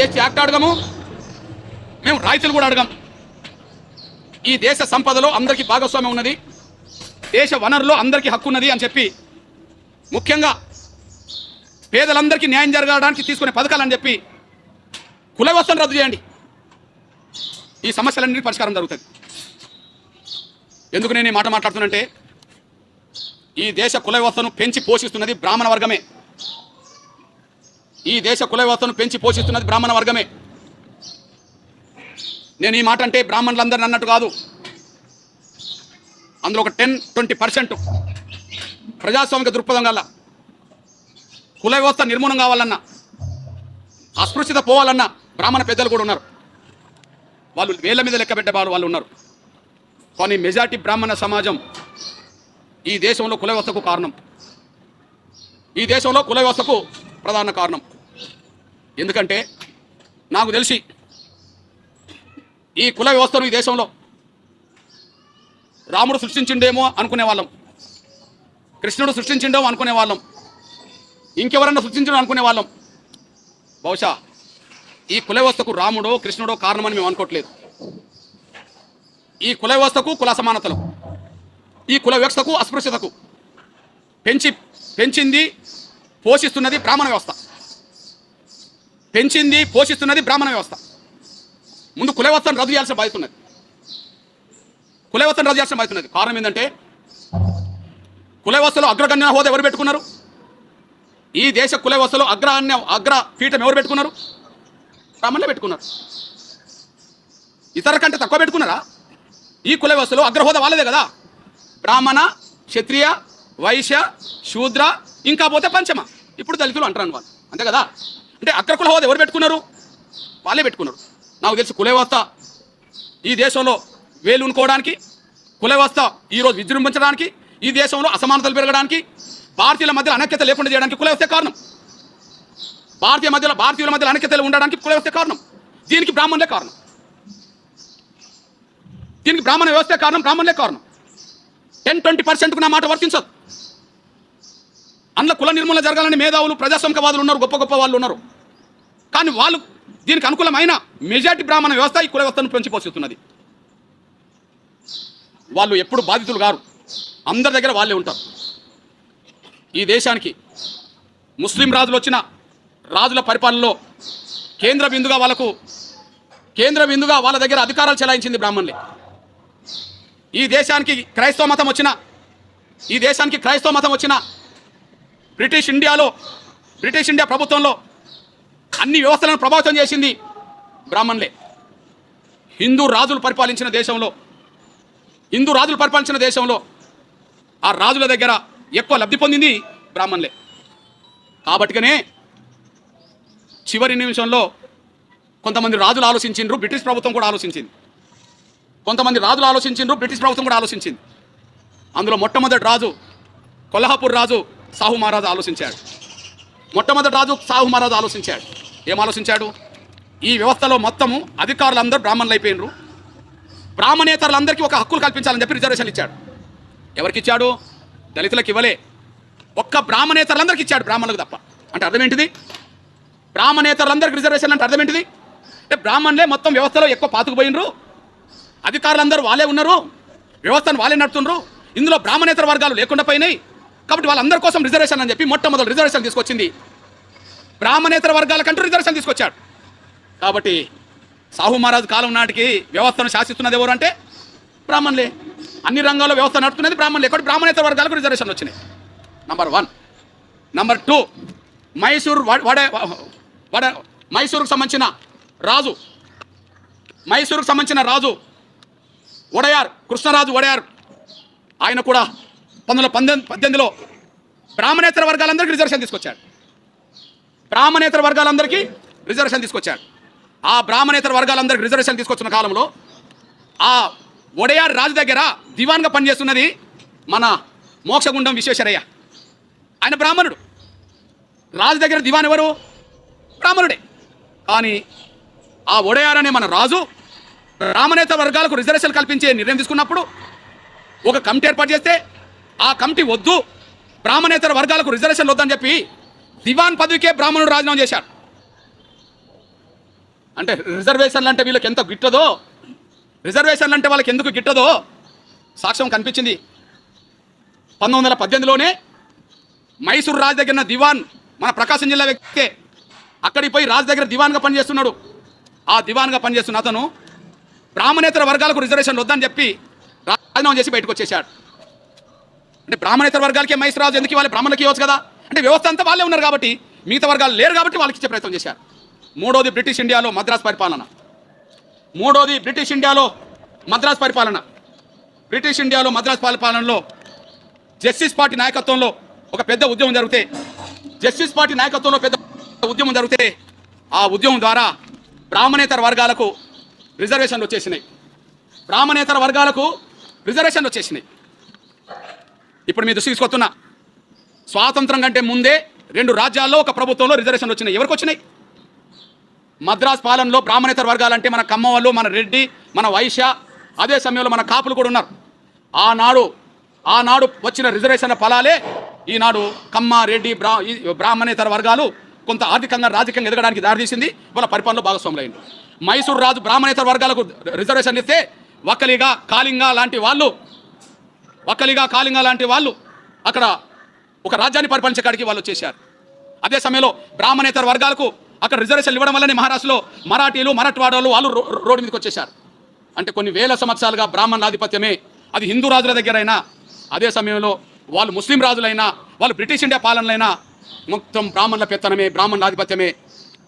ST act అడగము, మేము రాయితీలు కూడా అడగం. ఈ దేశ సంపదలో అందరికీ భాగస్వామ్యం ఉన్నది, దేశ వనరులో అందరికీ హక్కు ఉన్నది అని చెప్పి, ముఖ్యంగా పేదలందరికీ న్యాయం జరగడానికి తీసుకునే పథకాలని చెప్పి కుల వ్యవస్థను రద్దు చేయండి, ఈ సమస్యలన్నింటికీ పరిష్కారం జరుగుతుంది. ఎందుకు నేను ఈ మాట మాట్లాడుతున్నంటే, ఈ దేశ కుల వ్యవస్థను పెంచి పోషిస్తున్నది బ్రాహ్మణ వర్గమే. ఈ దేశ కుల వ్యవస్థను పెంచి పోషిస్తున్నది బ్రాహ్మణ వర్గమే. నేను ఈ మాట అంటే బ్రాహ్మణులందరినీ అన్నట్టు కాదు. అందులో ఒక 10-20% ప్రజాస్వామిక దృక్పథం గల, కుల వ్యవస్థ నిర్మూలన కావాలన్నా, అస్పృశ్యత పోవాలన్నా బ్రాహ్మణ పెద్దలు కూడా ఉన్నారు. వాళ్ళు వేల మీద లెక్కబెట్టే వాళ్ళు ఉన్నారు. కానీ మెజార్టీ బ్రాహ్మణ సమాజం ఈ దేశంలో కుల వ్యవస్థకు కారణం, ఈ దేశంలో కుల వ్యవస్థకు ప్రధాన కారణం. ఎందుకంటే నాకు తెలిసి ఈ కుల వ్యవస్థను ఈ దేశంలో రాముడు సృష్టించిండేమో అనుకునే వాళ్ళం, కృష్ణుడు సృష్టించిండేమో అనుకునే వాళ్ళం, ఇంకెవరన్నా సృష్టించడం అనుకునే వాళ్ళం. బహుశా ఈ కుల వ్యవస్థకు రాముడో కృష్ణుడో కారణమని మేము అనుకోవట్లేదు. ఈ కుల వ్యవస్థకు, కుల అసమానతలు, ఈ కుల వ్యవస్థకు, అస్పృశ్యతకు పెంచింది పోషిస్తున్నది బ్రాహ్మణ వ్యవస్థ. పెంచింది పోషిస్తున్నది బ్రాహ్మణ వ్యవస్థ. ముందు కుల వ్యవస్థను రద్దు చేయాల్సిన బాధ్యత ఉన్నది. కుల వ్యవస్థను రద్దు చేయాల్సిన బాధ్యత ఉన్నది. కారణం ఏంటంటే, కుల వ్యవస్థలో అగ్రగణ్య హోదా ఎవరు పెట్టుకున్నారు? ఈ దేశ కుల వ్యవస్థలో అగ్ర పీఠం ఎవరు పెట్టుకున్నారు? బ్రాహ్మణులే పెట్టుకున్నారు. ఇతర కంటే తక్కువ పెట్టుకున్నారా? ఈ కుల వ్యవస్థలో అగ్రహోదా వాళ్ళదే కదా. బ్రాహ్మణ, క్షత్రియ, వైశ్య, శూద్ర, ఇంకా పోతే పంచమ, ఇప్పుడు దళితులు అంటారు వాళ్ళు, అంతే కదా. అంటే అగ్రకుల హోదా ఎవరు పెట్టుకున్నారు? వాళ్ళే పెట్టుకున్నారు. నాకు తెలిసి కుల వ్యవస్థ ఈ దేశంలో వేలునుకోవడానికి, కుల వ్యవస్థ ఈరోజు విజృంభించడానికి, ఈ దేశంలో అసమానతలు పెరగడానికి, భారతీయుల మధ్యలో అనైక్యత లేకుండా చేయడానికి కుల వ్యవస్థ కారణం. భారతీయుల మధ్యలో అనైక్యతలు ఉండడానికి కుల వ్యవస్థ కారణం. దీనికి బ్రాహ్మణులే కారణం. దీనికి బ్రాహ్మణ వ్యవస్థ కారణం, బ్రాహ్మణులే కారణం. 10-20% నా మాట వర్తించదు. అందులో కుల నిర్మూలన జరగాలని మేధావులు, ప్రజాస్వామికవాదులు ఉన్నారు, గొప్ప గొప్ప వాళ్ళు ఉన్నారు. కానీ వాళ్ళు దీనికి అనుకూలమైన మెజార్టీ బ్రాహ్మణ వ్యవస్థ ఈ కుల వ్యవస్థను పెంచి పోషిస్తున్నది. వాళ్ళు ఎప్పుడు బాధితులు గారు, అందరి దగ్గర వాళ్ళే ఉంటారు. ఈ దేశానికి ముస్లిం రాజులు వచ్చిన రాజుల పరిపాలనలో కేంద్ర బిందుగా వాళ్ళ దగ్గర అధికారాలు చెలాయించింది బ్రాహ్మణులే. ఈ దేశానికి క్రైస్తవ మతం వచ్చిన బ్రిటిష్ ఇండియా ప్రభుత్వంలో అన్ని వ్యవస్థలను ప్రభావితం చేసింది బ్రాహ్మణులే. హిందూ రాజులు పరిపాలించిన దేశంలో ఆ రాజుల దగ్గర ఎక్కువ లబ్ధి పొందింది బ్రాహ్మణులే. కాబట్టిగానే చివరి నిమిషంలో కొంతమంది రాజులు ఆలోచించిండ్రు, బ్రిటిష్ ప్రభుత్వం కూడా ఆలోచించింది. అందులో మొట్టమొదటి రాజు కొల్హాపూర్ రాజు సాహు మహారాజు ఆలోచించాడు. ఏం ఆలోచించాడు? ఈ వ్యవస్థలో మొత్తము అధికారులందరూ బ్రాహ్మణులు అయిపోయినరు, బ్రాహ్మణేతరులందరికీ ఒక హక్కులు కల్పించాలని చెప్పి రిజర్వేషన్లు ఇచ్చాడు. ఎవరికి ఇచ్చాడు? దళితులకు ఇవ్వలే, ఒక్క బ్రాహ్మణేతరులందరికీ ఇచ్చాడు, బ్రాహ్మణులకు తప్ప. అంటే అర్థం ఏంటిది? బ్రాహ్మణేతరులందరికీ రిజర్వేషన్ అంటే అర్థం ఏంటిది? అంటే బ్రాహ్మణులే మొత్తం వ్యవస్థలో ఎక్కువ పాతుకుపోయినరు, అధికారులందరూ వాళ్ళే ఉన్నారు, వ్యవస్థను వాళ్ళే నడుపుతున్నారు, ఇందులో బ్రాహ్మణేతర వర్గాలు లేకుండా పోయినాయి. కాబట్టి వాళ్ళందరి కోసం రిజర్వేషన్ అని చెప్పి మొట్టమొదటి రిజర్వేషన్ తీసుకొచ్చింది బ్రాహ్మణేతర వర్గాలకంటూ రిజర్వేషన్ తీసుకొచ్చాడు. కాబట్టి సాహు మహారాజు కాలం నాటికి వ్యవస్థను శాసిస్తున్నది ఎవరు అంటే బ్రాహ్మణులే. అన్ని రంగాల్లో వ్యవస్థ నడుపుతున్నది బ్రాహ్మణులే. కాబట్టి బ్రాహ్మణేతర వర్గాలకు రిజర్వేషన్ వచ్చినాయి. నంబర్ 1. నంబర్ 2, మైసూరుకు సంబంధించిన రాజు వడయార్, కృష్ణరాజు వడయార్, ఆయన కూడా 1918లో బ్రాహ్మణేతర వర్గాలందరికీ రిజర్వేషన్ తీసుకొచ్చాడు. ఆ బ్రాహ్మణేతర వర్గాలందరికీ రిజర్వేషన్ తీసుకొచ్చిన కాలంలో ఆ వడయార్ రాజు దగ్గర దివాన్గా పనిచేస్తున్నది మన మోక్షగుండం విశ్వేశ్వరయ్య. ఆయన బ్రాహ్మణుడు. రాజు దగ్గర దివాన్ ఎవరు? బ్రాహ్మణుడే. కానీ ఆ వడయార్ అనే మన రాజు బ్రాహ్మణేతర వర్గాలకు రిజర్వేషన్ కల్పించే నిర్ణయం తీసుకున్నప్పుడు ఒక కమిటీ ఏర్పాటు చేస్తే ఆ కమిటీ వద్దు, బ్రాహ్మణేతర వర్గాలకు రిజర్వేషన్ వద్దని చెప్పి దివాన్ పదవికే బ్రాహ్మణుడు రాజీనామా చేశాడు. అంటే రిజర్వేషన్లు అంటే వీళ్ళకి ఎంత గిట్టదో, రిజర్వేషన్లు అంటే వాళ్ళకి ఎందుకు గిట్టదో సాక్ష్యం కనిపించింది. 1918లోనే మైసూరు రాజు దగ్గర దివాన్, మన ప్రకాశం జిల్లా వ్యక్తే, అక్కడికి పోయి రాజు దగ్గర దివాన్గా పనిచేస్తున్నాడు. ఆ దివాన్గా పనిచేస్తున్న అతను బ్రాహ్మణేతర వర్గాలకు రిజర్వేషన్లు వద్దని చెప్పి రాజీనామా చేసి బయటకు వచ్చేసాడు. అంటే బ్రాహ్మణేతర వర్గాలకే మైసూరు రాజు ఎందుకు ఇవ్వాలి, బ్రాహ్మణులకి ఇవ్వచ్చు కదా. అంటే వ్యవస్థ అంతా వాళ్ళే ఉన్నారు కాబట్టి, మిగతా వర్గాలు లేరు కాబట్టి వాళ్ళకి ఇచ్చే ప్రయత్నం చేశారు. మూడోది బ్రిటిష్ ఇండియాలో మద్రాసు పరిపాలన. బ్రిటిష్ ఇండియాలో మద్రాసు పరిపాలనలో జస్టిస్ పార్టీ నాయకత్వంలో ఒక పెద్ద ఉద్యమం జరిగితే, ఆ ఉద్యమం ద్వారా బ్రాహ్మణేతర వర్గాలకు రిజర్వేషన్లు వచ్చేసినాయి. ఇప్పుడు మీ దృష్టికి తీసుకొస్తున్నా, స్వాతంత్రం కంటే ముందే 2 రాజ్యాల్లో ఒక ప్రభుత్వంలో రిజర్వేషన్లు వచ్చినాయి. ఎవరికి వచ్చినాయి? మద్రాస్ పాలనలో బ్రాహ్మణేతర వర్గాలంటే మన కమ్మ వాళ్ళు, మన రెడ్డి, మన వైశ్య, అదే సమయంలో మన కాపులు కూడా ఉన్నారు. ఆనాడు వచ్చిన రిజర్వేషన్ల ఫలాలే ఈనాడు కమ్మ, రెడ్డి, బ్రాహ్మణేతర వర్గాలు కొంత ఆర్థికంగా, రాజకీయంగా ఎదగడానికి దారితీసింది. వాళ్ళ పరిపాలనలో భాగస్వాములైంది. మైసూరు రాజు బ్రాహ్మణేతర వర్గాలకు రిజర్వేషన్లు ఇస్తే వక్కలిగ, కాళింగ లాంటి వాళ్ళు అక్కడ ఒక రాజ్యాన్ని పరిపాలించే కాడికి వాళ్ళు వచ్చేసారు. అదే సమయంలో బ్రాహ్మణేతర వర్గాలకు అక్కడ రిజర్వేషన్లు ఇవ్వడం వల్లనే మహారాష్ట్రలో మరాఠీలు, మరాఠవాడలు వాళ్ళు రోడ్డు మీదకి వచ్చేసారు. అంటే కొన్ని వేల సంవత్సరాలుగా బ్రాహ్మణుల ఆధిపత్యమే, అది హిందూ రాజుల దగ్గరైనా, అదే సమయంలో వాళ్ళు ముస్లిం రాజులైనా, వాళ్ళు బ్రిటిష్ ఇండియా పాలనలైనా మొత్తం బ్రాహ్మణుల పెత్తనమే, బ్రాహ్మణుల ఆధిపత్యమే.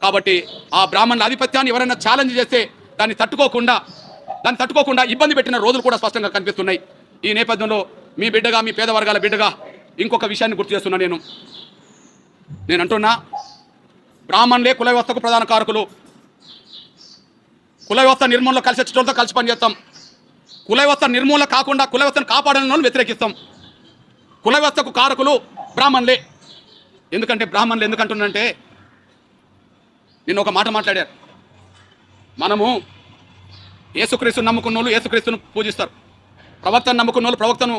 కాబట్టి ఆ బ్రాహ్మణుల ఆధిపత్యాన్ని ఎవరైనా ఛాలెంజ్ చేస్తే దాన్ని తట్టుకోకుండా ఇబ్బంది పెట్టిన రోజులు కూడా స్పష్టంగా కనిపిస్తున్నాయి. ఈ నేపథ్యంలో మీ బిడ్డగా, మీ పేద వర్గాల బిడ్డగా ఇంకొక విషయాన్ని గుర్తు చేస్తున్నా. నేను అంటున్నా, బ్రాహ్మణులే కుల వ్యవస్థకు ప్రధాన కారకులు. కుల వ్యవస్థ నిర్మూలనలో కలిసి వచ్చేటోళ్ళతో కలిసి పనిచేస్తాం. కుల వ్యవస్థ నిర్మూలన కాకుండా కుల వ్యవస్థను కాపాడని వ్యతిరేకిస్తాం. కుల వ్యవస్థకు కారకులు బ్రాహ్మణులే. బ్రాహ్మణులు ఎందుకంటున్నంటే, నిన్న ఒక మాట మాట్లాడారు. మనము యేసుక్రీస్తుని నమ్ముకున్న వాళ్ళు యేసుక్రీస్తును పూజిస్తారు, ప్రవక్తను నమ్ముకున్న వాళ్ళు ప్రవక్తను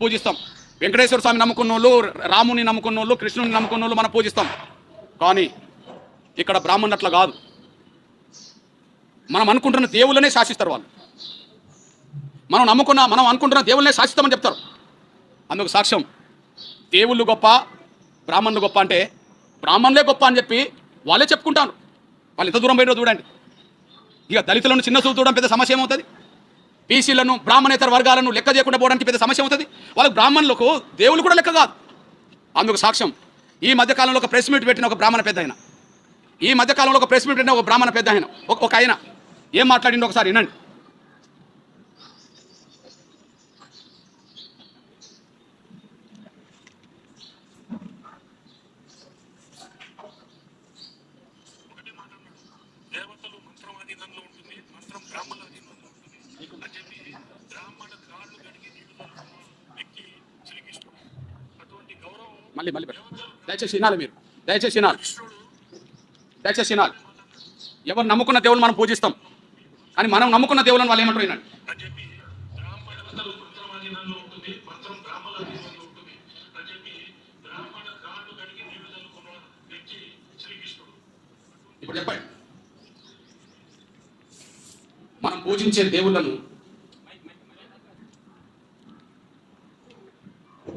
పూజిస్తాం, వెంకటేశ్వర స్వామి నమ్ముకున్న వాళ్ళు, రాముని నమ్ముకున్న వాళ్ళు, కృష్ణుని నమ్ముకున్న వాళ్ళు మనం పూజిస్తాం. కానీ ఇక్కడ బ్రాహ్మణులు అట్లా కాదు. మనం అనుకుంటున్న దేవుళ్ళనే శాసిస్తారు వాళ్ళు. మనం అనుకుంటున్న దేవుళ్ళనే శాసిస్తామని చెప్తారు. అందుకు సాక్ష్యం, దేవుళ్ళు గొప్ప, బ్రాహ్మణులు గొప్ప అంటే బ్రాహ్మణులే గొప్ప అని చెప్పి వాళ్ళే చెప్పుకుంటాను. వాళ్ళు ఎంత దూరం పోయినో చూడండి. ఇక దళితులను చిన్న చూపు చూడడం పెద్ద సమస్య ఏమవుతుంది? బీసీలను, బ్రాహ్మణేతర వర్గాలను లెక్క చేయకుండా పోవడానికి పెద్ద సమస్య అవుతుంది. వాళ్ళకి బ్రాహ్మణులకు దేవుళ్ళు కూడా లెక్క కాదు. అందుకు సాక్ష్యం, ఈ మధ్యకాలంలో ఒక ప్రెస్ మీట్ పెట్టిన ఒక బ్రాహ్మణ పెద్ద ఆయన, ఒక ఆయన ఏం మాట్లాడిండో ఒకసారి వినండి. మళ్ళీ దయచేసి వినాలి. ఎవరు నమ్ముకున్న దేవుళ్ళు మనం పూజిస్తాం, కానీ మనం నమ్ముకున్న దేవుళ్ళని వాళ్ళు ఏమంటారు వినండి. ఇప్పుడు చెప్పండి, మనం పూజించే దేవుళ్ళను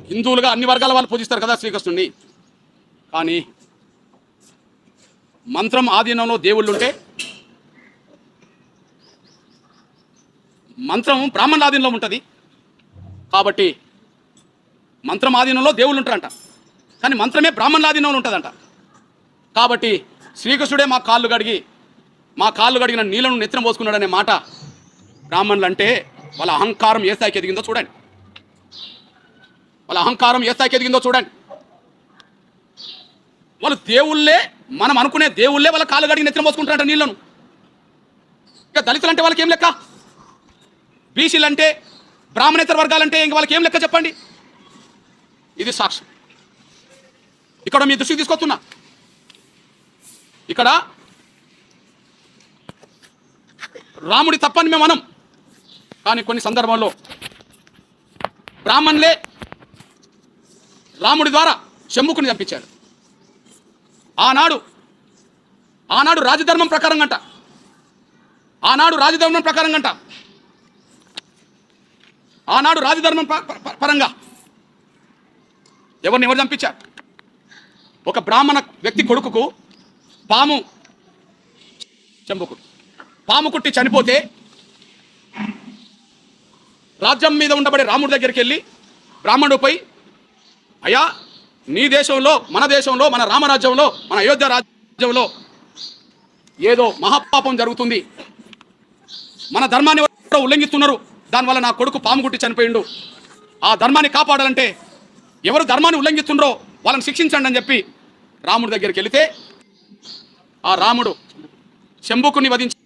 హిందువులుగా అన్ని వర్గాల వాళ్ళు పూజిస్తారు కదా శ్రీకృష్ణుడిని. కానీ మంత్రం ఆధీనంలో దేవుళ్ళుంటే, మంత్రం బ్రాహ్మణుల ఆధీనంలో ఉంటుంది కాబట్టి మంత్రం ఆధీనంలో దేవుళ్ళు ఉంటారంట, కానీ మంత్రమే బ్రాహ్మణుల ఆధీనంలో ఉంటుందంట. కాబట్టి శ్రీకృష్ణుడే మా కాళ్ళు కడిగిన నీళ్ళను నెత్తిన పోసుకున్నాడు అనే మాట బ్రాహ్మణులు అంటే వాళ్ళ అహంకారం ఏ స్థాయికి ఎదిగిందో చూడండి. వాళ్ళు దేవుళ్ళే, మనం అనుకునే దేవుళ్ళే వాళ్ళ కాళ్ళు కడిగి నెత్తిన పోసుకుంటారంట నీళ్ళను. ఇక దళితులు అంటే వాళ్ళకి ఏం లెక్క? బీసీలు అంటే, బ్రాహ్మణేతర వర్గాలంటే ఇంక వాళ్ళకి ఏం లెక్క చెప్పండి? ఇది సాక్ష్యం. ఇక్కడ మీ దృష్టికి తీసుకొస్తున్నా. ఇక్కడ రాముడి తప్పని మేము అనం, కానీ కొన్ని సందర్భాల్లో బ్రాహ్మణులే రాముడి ద్వారా శంభుకుని చంపించాడు. ఆనాడు ఆనాడు రాజధర్మం ప్రకారం అంట, ఆనాడు రాజధర్మం ప్రకారం అంట, ఆనాడు రాజధర్మం పరంగా ఎవరు చంపించారు? ఒక బ్రాహ్మణ వ్యక్తి కొడుకుకు పాము పాము కుట్టి చనిపోతే రాజ్యం మీద ఉండబడే రాముడి దగ్గరికి వెళ్ళి బ్రాహ్మణుడు పోయి, అయ్యా నీ దేశంలో, మన రామరాజ్యంలో, మన అయోధ్య రాజ్యంలో ఏదో మహాపాపం జరుగుతుంది, మన ధర్మాన్ని ఉల్లంఘిస్తున్నారు, దానివల్ల నా కొడుకు పాము కుట్టి చనిపోయిండు, ఆ ధర్మాన్ని కాపాడాలంటే ఎవరు ధర్మాన్ని ఉల్లంఘిస్తుండ్రో వాళ్ళని శిక్షించండి అని చెప్పి రాముడి దగ్గరికి వెళితే ఆ రాముడు శంభుకుని వధించి